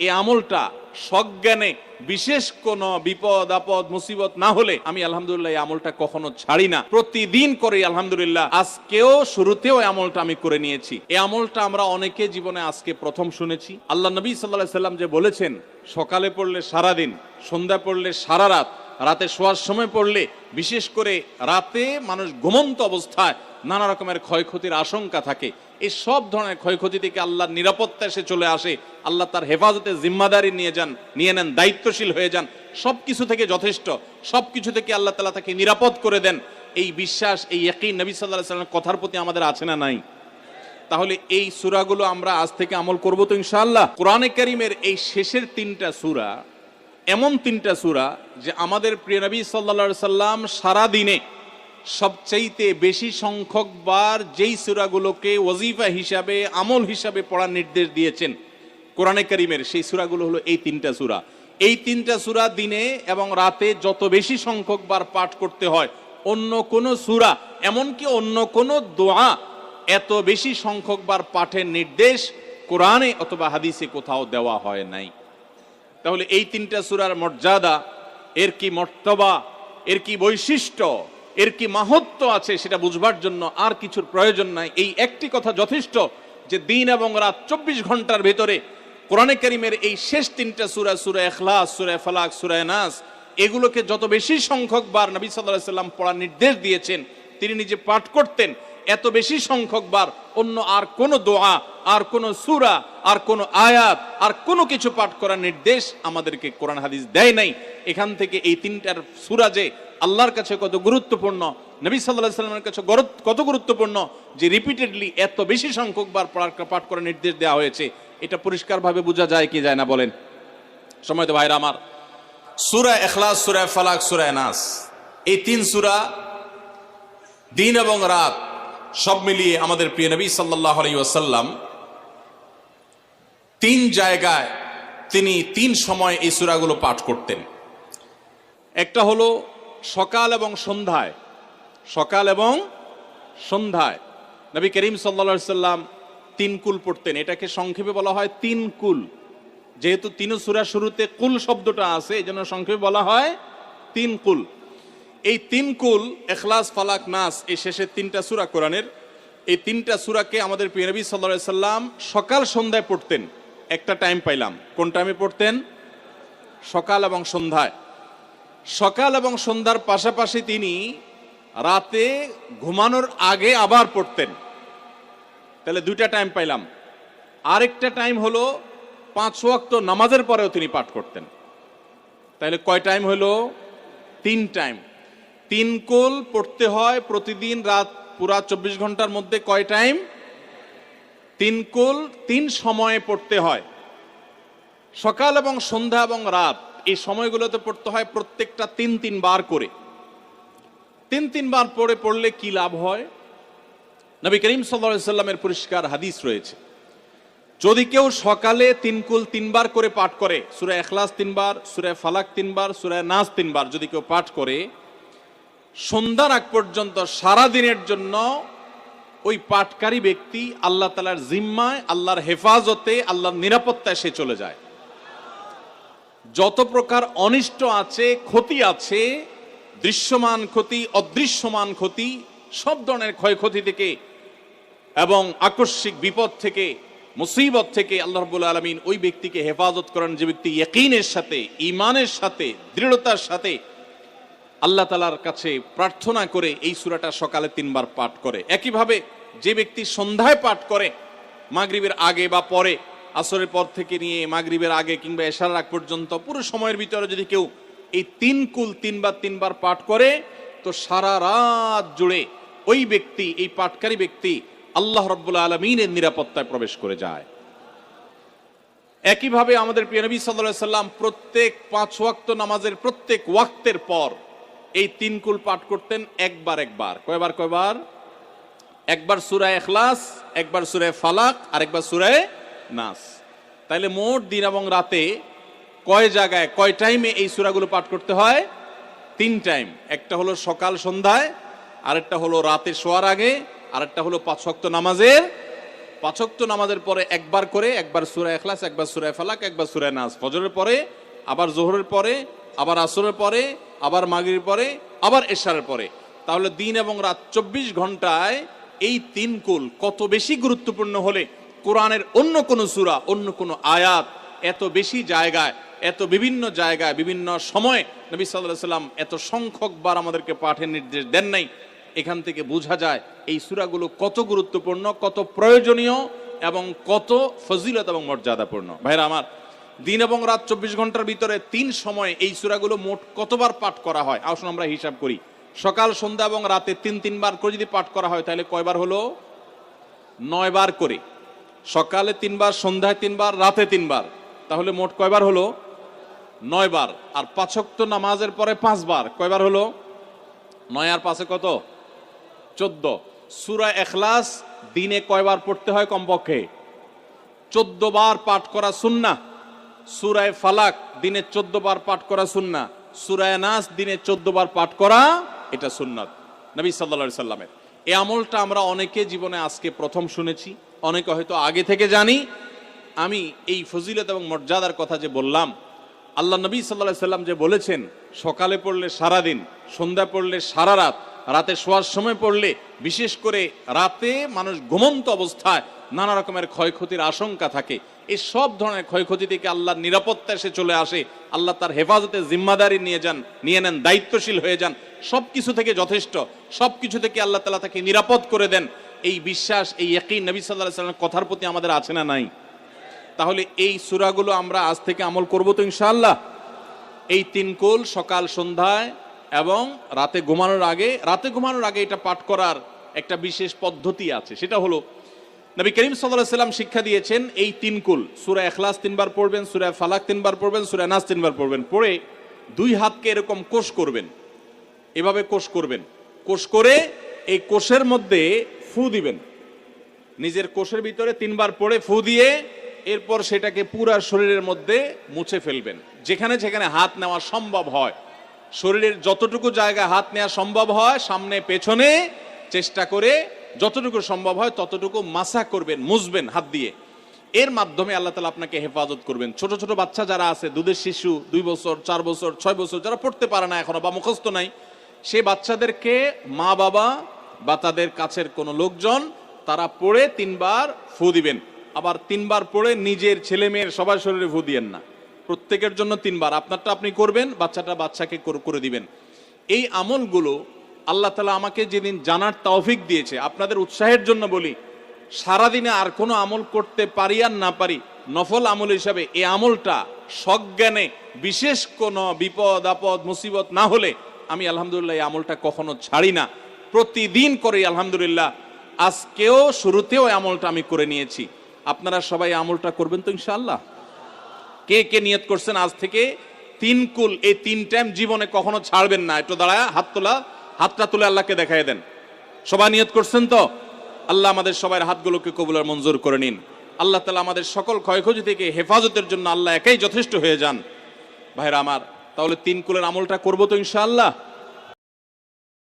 এই আমলটা সজ্ঞানে বিশেষ কোন বিপদ আপদ মুসিবত না হলে আমি আলহামদুলিল্লাহ এই আমলটা কখনো ছাড়ি না, প্রতিদিন করি আলহামদুলিল্লাহ। আজকেও শুরুতেও এই আমলটা আমি করে নিয়েছি। এই আমলটা আমরা অনেকে জীবনে আজকে প্রথম শুনেছি। আল্লাহ নবী সাল্লাল্লাহু আলাইহি সাল্লাম যে বলেছেন, সকালে পড়লে সারাদিন, সন্ধ্যা পড়লে সারা রাত, রাতে শোয়ার সময় পড়লে, বিশেষ করে রাতে মানুষ ঘুমন্ত অবস্থায় নানা রকমের ক্ষয়ক্ষতির আশঙ্কা থাকে, এই সব ধরনের ক্ষয়ক্ষতি থেকে আল্লাহর নিরাপত্তা এসে চলে আসে। আল্লাহ তার হেফাজতে জিম্মাদারি নিয়ে নেন, দায়িত্বশীল হয়ে যান, সবকিছু থেকে যথেষ্ট, সবকিছু থেকে আল্লাহ তাআলা তাকে নিরাপদ করে দেন। এই বিশ্বাস, এই ইয়াকিন নবী সাল্লাল্লাহু আলাইহি সাল্লামের কথার প্রতি আমাদের আছে না নাই? তাহলে এই সূরাগুলো আমরা আজ থেকে আমল করব তো ইনশাআল্লাহ। কোরআনে কারীমের এই শেষের 3টা সূরা এমন 3টা সূরা যে আমাদের প্রিয় নবী সাল্লাল্লাহু আলাইহি সাল্লাম সারা দিনে সবচাইতে বেশি সংখ্যক বার যেই সূরাগুলোকে ওয়াজিফা হিসাবে, আমল হিসাবে পড়ার নির্দেশ দিয়েছেন কোরআনে কারীমের, সেই সূরাগুলো হলো এই 3টা সূরা। এই 3টা সূরা দিনে এবং রাতে যত বেশি সংখ্যক বার পাঠ করতে হয়, অন্য কোন সূরা, এমনকি অন্য কোন দোয়া এত বেশি সংখ্যক বার পাঠের নির্দেশ কোরআনে অথবা হাদিসে কোথাও দেওয়া হয় নাই। তাহলে এই 3টা সূরার মর্যাদা, এর কি মর্তবা, এর কি বৈশিষ্ট্য, এর কি মাহাত্ম্য আছে সেটা বুঝবার জন্য আর কিছুর প্রয়োজন নাই। এই একটি কথা যথেষ্ট যে দিন এবং রাত 24 ঘন্টার ভেতরে কোরআনে কারীমের এই শেষ 3টা সূরা, সূরা ইখলাস, সূরা ফালাক, সূরা নাস, এগুলোকে যত বেশি সংখ্যক বার নবী সাল্লাল্লাহু আলাইহি সাল্লাম পড়ার নির্দেশ দিয়েছেন, তিনি নিজে পাঠ করতেন, এত বেশি সংখ্যক বার অন্য আর কোন দোয়া, আর কোন সূরা, আর কোন আয়াত, আর কোনো কিছু পাঠ করার নির্দেশ আমাদেরকে কোরআন হাদিস দেয় নাই। এখান থেকে এই 3টার সূরা যে আল্লাহর কাছে কত গুরুত্বপূর্ণ, নবী সাল্লাল্লাহু আলাইহি সাল্লামের কাছে কত গুরুত্বপূর্ণ, যে রিপিটেডলি এত বেশি সংখ্যক বার পাঠ করার নির্দেশ দেওয়া হয়েছে, এটা পরিষ্কারভাবে বোঝা যায় কি যায় না বলেন? সম্মানিত ভাইরা আমার, সূরা ইখলাস, সূরা ফালাক, সূরা নাস, এই 3 সূরা দিন এবং রাত সব মিলিয়ে আমাদের প্রিয় নবী সাল্লাল্লাহু আলাইহি ওয়াসাল্লাম 3 জায়গায় তিনি 3 সময় এই সূরাগুলো পাঠ করতেন। একটা হলো সকাল এবং সন্ধ্যায়। সকাল এবং সন্ধ্যায় নবী করিম সাল্লাল্লাহু আলাইহি ওয়াসাল্লাম 3 কুল পড়তেন। এটাকে সংক্ষেপে বলা হয় 3 কুল। যেহেতু 3 সূরা শুরুতে কুল শব্দটা আছে, এজন্য সংক্ষেপে বলা হয় 3 কুল। এই 3 কুল ইখলাস, ফালাক, নাস, এই শেষের 3টা সূরা কোরআনের, এই 3টা সূরাকে আমাদের প্রিয় নবী সাল্লাল্লাহু আলাইহি সাল্লাম সকাল সন্ধ্যায় পড়তেন। একটা টাইম পাইলাম, কোন টাইমে পড়তেন? সকাল এবং সন্ধ্যায়। সকাল এবং সন্ধ্যার পাশাপাশি তিনি রাতে ঘুমানোর আগে আবার পড়তেন। তাহলে 2টা টাইম পাইলাম। আরেকটা টাইম হলো 5 ওয়াক্ত নামাজের পরেও তিনি পাঠ করতেন। তাহলে কয় টাইম হলো? 3 টাইম। 3 কুল পড়তে হয় প্রতিদিন রাত পুরা 24 ঘন্টার মধ্যে। কয় টাইম? 3 কুল 3 সময়ে পড়তে হয়। সকাল এবং সন্ধ্যা এবং রাত এই সময়গুলোতে পড়তে হয় প্রত্যেকটা 3 বার করে। 3 বার পড়লে কি লাভ হয়? নবী করিম সাল্লাল্লাহু আলাইহি সাল্লামের পরিষ্কার হাদিস রয়েছে, যদি কেউ সকালে 3 কুল 3 বার করে পাঠ করে, সূরা ইখলাস 3 বার, সূরা ফালাক 3 বার, সূরা নাস 3 বার যদি কেউ পাঠ করে, সন্ধ্যার আগ পর্যন্ত সারা দিনের জন্য ওই পাঠকারী ব্যক্তি আল্লাহ তাআলার জিম্মায়, আল্লাহর হেফাজতে, আল্লাহর নিরাপত্তায় সে চলে যায়। যত প্রকার অনিষ্ট আছে, ক্ষতি আছে, দৃশ্যমান ক্ষতি, অদৃশ্যমান ক্ষতি, সব ধরনের ক্ষয়ক্ষতি থেকে এবং আকস্মিক বিপদ থেকে, মুসিবত থেকে আল্লাহ রাব্বুল আলামিন ওই ব্যক্তিকে হেফাজত করেন, যে ব্যক্তি ইয়াকিনের সাথে, ঈমানের সাথে, দৃঢ়তার সাথে আল্লাহ তাআলার কাছে প্রার্থনা করে এই সূরাটা সকালে 3 বার পাঠ করে। একইভাবে যে ব্যক্তি সন্ধ্যায় পাঠ করে, মাগরিবের আগে বা পরে, আসরের পর থেকে নিয়ে মাগরিবের আগে কিংবা এশার আগ পর্যন্ত পুরো সময়ের ভিতরে যদি কেউ এই 3 কুল 3 বার পাঠ করে, তো সারা রাত জুড়ে ওই ব্যক্তি, এই পাঠকারী ব্যক্তি আল্লাহ রাব্বুল আলামিনের নিরাপত্তায় প্রবেশ করে যায়। একইভাবে আমাদের প্রিয় নবী সাল্লাল্লাহু আলাইহি সাল্লাম প্রত্যেক 5 ওয়াক্ত নামাজের প্রত্যেক ওয়াক্তের পর এই 3 কুল পাঠ করতেন একবার। কয়বার? একবার সূরা ইখলাস, একবার সূরা ফালাক, আর একবার সূরা নাস। তাইলে মোট দিন এবং রাতে কয় জায়গায়, কয় টাইমে এই সূরাগুলো পাঠ করতে হয়? 3 টাইম। একটা হলো সকাল সন্ধ্যায়, আরেকটা হলো রাতে শোয়ার আগে, আরেকটা হলো 5 ওয়াক্ত নামাজের 5 ওয়াক্ত নামাজের পরে একবার করে, একবার সূরা ইখলাস, একবার সূরা ফালাক, একবার সূরা নাস, ফজরের পরে, আবার যোহরের পরে, আবার আসরের পরে, আবার মাগরিবের পরে, আবার এশারের পরে। তাহলে দিন এবং রাত 24 ঘন্টায় এই 3 কুল কত বেশি গুরুত্বপূর্ণ হলে কোরআনের অন্য কোন সূরা, অন্য কোন আয়াত এত বেশি জায়গায়, এত বিভিন্ন জায়গায়, বিভিন্ন সময় নবী সাল্লাল্লাহু আলাইহি ওয়াসাল্লাম এত সংখ্যকবার আমাদেরকে পাঠের নির্দেশ দেন নাই। এখান থেকে বোঝা যায় এই সূরাগুলো কত গুরুত্বপূর্ণ, কত প্রয়োজনীয় এবং কত ফজিলত এবং মর্যাদাপূর্ণ। ভাইরা আমার, দিন এবং রাত 24 ঘন্টার ভিতরে 3 সময় এই সূরাগুলো মোট কতবার পাঠ করা হয়? আসুন আমরা হিসাব করি। সকাল, সন্ধ্যা এবং রাতে 3 বার করে যদি পাঠ করা হয় তাহলে কয়বার হলো? 9 বার করে। সকালে 3 বার, সন্ধ্যায় 3 বার, রাতে 3 বার, তাহলে মোট কয়বার হলো? 9 বার। আর 5 ওয়াক্ত নামাজের পরে 5 বার, কয়বার হলো? 9 আর 5 কত? 14। সূরা ইখলাস দিনে কয়বার পড়তে হয়? কমপক্ষে 14 বার পাঠ করা সুন্নাহ। সূরা ফালাক দিনে 14 বার পাঠ করা সুন্নাহ। সূরা নাস দিনে 14 বার পাঠ করা, এটা সুন্নাত নবী সাল্লাল্লাহু আলাইহি সাল্লামের। এই আমলটা আমরা অনেকে জীবনে আজকে প্রথম শুনেছি, অনেকে হয়তো আগে থেকে জানি। আমি এই ফজিলত এবং মর্যাদার কথা যে বললাম, আল্লাহ নবী সাল্লাল্লাহু আলাইহি সাল্লাম যে বলেছেন সকালে পড়লে সারা দিন, সন্ধ্যা পড়লে সারা রাত, রাতে শোয়ার সময় পড়লে, বিশেষ করে রাতে মানুষ ঘুমন্ত অবস্থায় নানা রকমের ক্ষয়ক্ষতির আশঙ্কা থাকে, এই সব ধরনের ক্ষয়ক্ষতি থেকে আল্লাহর নিরাপত্তা এসে চলে আসে। আল্লাহ তার হেফাজতের জিম্মাদারি নিয়ে নেন, দায়িত্বশীল হয়ে যান, সবকিছু থেকে যথেষ্ট, সবকিছু থেকে আল্লাহ তাআলা তাকে নিরাপদ করে দেন। এই বিশ্বাস, এই ইয়াকিন নবী সাল্লাল্লাহু আলাইহি সাল্লামের কথার প্রতি আমাদের আছে না নাই? তাহলে এই সূরাগুলো আমরা আজ থেকে আমল করব তো ইনশাআল্লাহ। এই 3 কুল সকাল, সন্ধ্যায় এবং রাতে ঘুমানোর আগে এটা পাঠ করার একটা বিশেষ পদ্ধতি আছে। সেটা হলো নবী করিম সাল্লাল্লাহু আলাইহি সাল্লাম শিক্ষা দিয়েছেন এই 3 কুল, সূরা ইখলাস 3 বার পড়বেন, সূরা ফালাক 3 বার পড়বেন, সূরা নাস 3 বার পড়বেন, পড়ে 2 হাতকে এরকম কোষ করবেন, এভাবে কোষ করবেন, কোষ করে এই কোষের মধ্যে ফু দিবেন। নিজের কোষের ভিতরে 3 বার পড়ে ফু দিয়ে এরপর সেটাকে পুরো শরীরের মধ্যে মুছে ফেলবেন। যেখানে যেখানে হাত নেওয়া সম্ভব হয়, শরীরের যতটুকু জায়গায় হাত নেওয়া সম্ভব হয়, সামনে পেছনে চেষ্টা করে যতটুকু সম্ভব হয় ততটুকু মাসা করবেন, মুছবেন হাত দিয়ে। এর মাধ্যমে আল্লাহ তাআলা আপনাকে হেফাজত করবেন। ছোট ছোট বাচ্চা যারা আছে, দুধের শিশু, 2 বছর, 4 বছর, 6 বছর, যারা পড়তে পারে না এখনো বা মুখস্থ নাই, সেই বাচ্চাদেরকে মা বাবা বা তাদের কাছের কোনো লোকজন তারা পড়ে 3 বার ফু দিবেন। আবার 3 বার পড়ে নিজের ছেলে মেয়ের সবার শরীরে ফু দিয়েন না, প্রত্যেকের জন্য 3 বার। আপনারটা আপনি করবেন, বাচ্চাকে করে দিবেন। এই আমলগুলো আল্লাহ তাআলা আমাকে যেদিন জানার তৌফিক দিয়েছে, আপনাদের উৎসাহের জন্য বলি, সারাদিনে আর কোনো আমল করতে পারি আর না পারি, নফল আমল হিসাবে এই আমলটা সজ্ঞানে, বিশেষ কোনো বিপদ আপদ মুসিবত না হলে আমি আলহামদুলিল্লাহ এই আমলটা কখনো ছাড়ি না, প্রতিদিন করি আলহামদুলিল্লাহ। আজকেও শুরুতেও এই আমলটা আমি করে নিয়েছি। আপনারা সবাই আমলটা করবেন তো ইনশাআল্লাহ? কে কে নিয়ত করছেন আজ থেকে 3 কুল, এই 3 টাইম জীবনে কখনো ছাড়বেন না? একটু দাঁড়ায় হাতটা তুলে আল্লাহকে দেখায় দেন। সবাই নিয়ত করছেন তো? আল্লাহ আমাদের সবার হাতগুলোকে কবুল আর মঞ্জুর করে নিন। আল্লাহ তাআলা আমাদের সকল ক্ষয়ক্ষতি থেকে হেফাজতের জন্য আল্লাহ একাই যথেষ্ট হয়ে যান। ভাইরা আমার, তাহলে 3 কুলের আমলটা করবো তো ইনশাআল্লাহ?